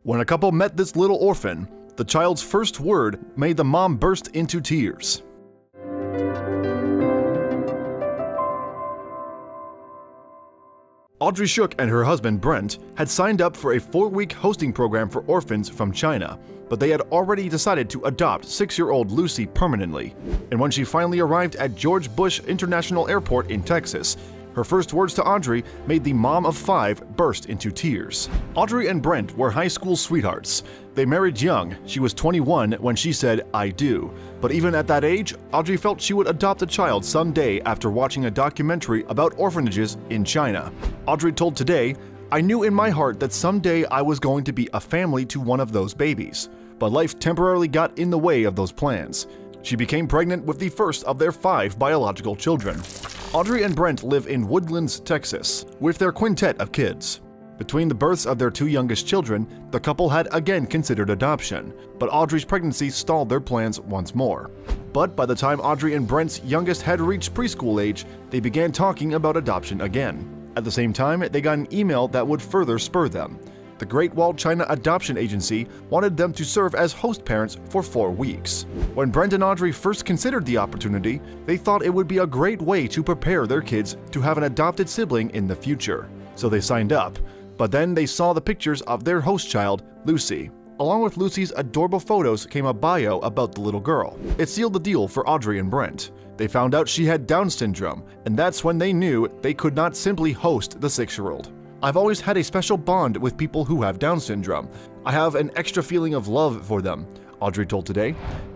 When a couple met this little orphan, the child's first word made the mom burst into tears. Audrey Shook and her husband Brent had signed up for a 4-week hosting program for orphans from China, but they had already decided to adopt 6-year-old Lucy permanently. And when she finally arrived at George Bush International Airport in Texas, her first words to Audrey made the mom of 5 burst into tears. Audrey and Brent were high school sweethearts. They married young. She was 21 when she said, "I do." But even at that age, Audrey felt she would adopt a child someday after watching a documentary about orphanages in China. Audrey told Today, "I knew in my heart that someday I was going to be a family to one of those babies. But life temporarily got in the way of those plans." She became pregnant with the first of their 5 biological children. Audrey and Brent live in Woodlands, Texas, with their quintet of kids. Between the births of their 2 youngest children, the couple had again considered adoption, but Audrey's pregnancy stalled their plans once more. But by the time Audrey and Brent's youngest had reached preschool age, they began talking about adoption again. At the same time, they got an email that would further spur them. The Great Wall China Adoption Agency wanted them to serve as host parents for 4 weeks. When Brent and Audrey first considered the opportunity, they thought it would be a great way to prepare their kids to have an adopted sibling in the future. So they signed up. But then they saw the pictures of their host child, Lucy. Along with Lucy's adorable photos came a bio about the little girl. It sealed the deal for Audrey and Brent. They found out she had Down syndrome, and that's when they knew they could not simply host the 6-year-old. "I've always had a special bond with people who have Down syndrome. I have an extra feeling of love for them," Audrey told Today.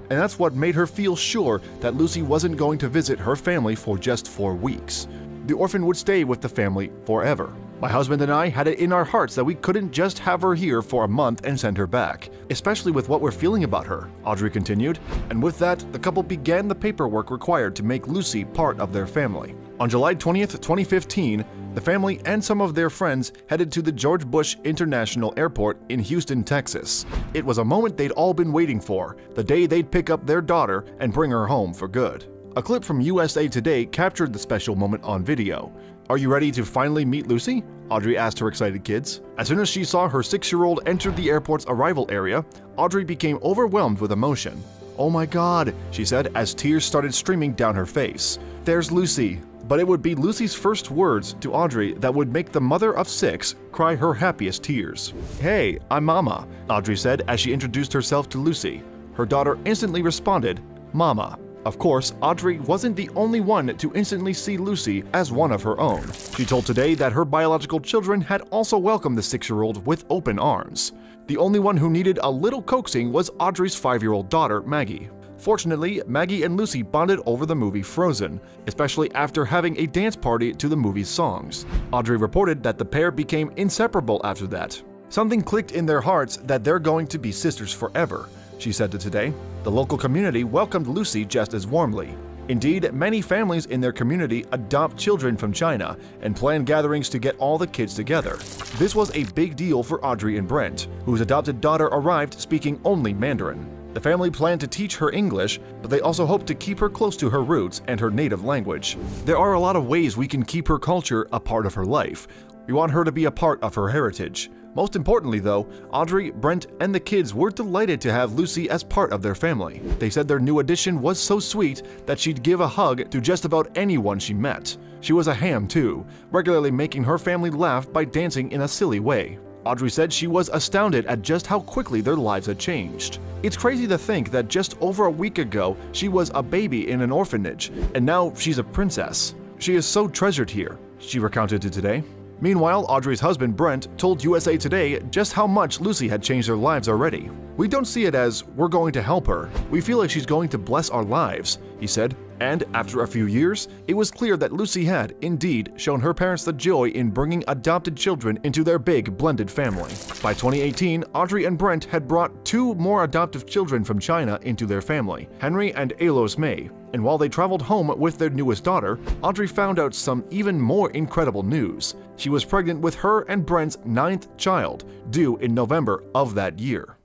And that's what made her feel sure that Lucy wasn't going to visit her family for just 4 weeks. The orphan would stay with the family forever. "My husband and I had it in our hearts that we couldn't just have her here for a month and send her back, especially with what we're feeling about her," Audrey continued. And with that, the couple began the paperwork required to make Lucy part of their family. On July 20th, 2015, the family and some of their friends headed to the George Bush International Airport in Houston, Texas. It was a moment they'd all been waiting for, the day they'd pick up their daughter and bring her home for good. A clip from USA Today captured the special moment on video. "Are you ready to finally meet Lucy?" Audrey asked her excited kids. As soon as she saw her 6-year-old enter the airport's arrival area, Audrey became overwhelmed with emotion. "Oh my God," she said as tears started streaming down her face. "There's Lucy." But it would be Lucy's first words to Audrey that would make the mother of 6 cry her happiest tears. "Hey, I'm Mama," Audrey said as she introduced herself to Lucy. Her daughter instantly responded, "Mama." Of course, Audrey wasn't the only one to instantly see Lucy as one of her own. She told Today that her biological children had also welcomed the 6-year-old with open arms. The only one who needed a little coaxing was Audrey's 5-year-old daughter, Maggie. Fortunately, Maggie and Lucy bonded over the movie Frozen, especially after having a dance party to the movie's songs. Audrey reported that the pair became inseparable after that. "Something clicked in their hearts that they're going to be sisters forever," she said to Today. The local community welcomed Lucy just as warmly. Indeed, many families in their community adopt children from China and plan gatherings to get all the kids together. This was a big deal for Audrey and Brent, whose adopted daughter arrived speaking only Mandarin. The family planned to teach her English, but they also hoped to keep her close to her roots and her native language. "There are a lot of ways we can keep her culture a part of her life. We want her to be a part of her heritage." Most importantly though, Audrey, Brent, and the kids were delighted to have Lucy as part of their family. They said their new addition was so sweet that she'd give a hug to just about anyone she met. She was a ham too, regularly making her family laugh by dancing in a silly way. Audrey said she was astounded at just how quickly their lives had changed. "It's crazy to think that just over a week ago she was a baby in an orphanage, and now she's a princess. She is so treasured here," she recounted to Today. Meanwhile, Audrey's husband Brent told USA Today just how much Lucy had changed their lives already. "We don't see it as we're going to help her. We feel like she's going to bless our lives," he said. And after a few years, it was clear that Lucy had, indeed, shown her parents the joy in bringing adopted children into their big, blended family. By 2018, Audrey and Brent had brought 2 more adoptive children from China into their family, Henry and Alois May. And while they traveled home with their newest daughter, Audrey found out some even more incredible news. She was pregnant with her and Brent's 9th child, due in November of that year.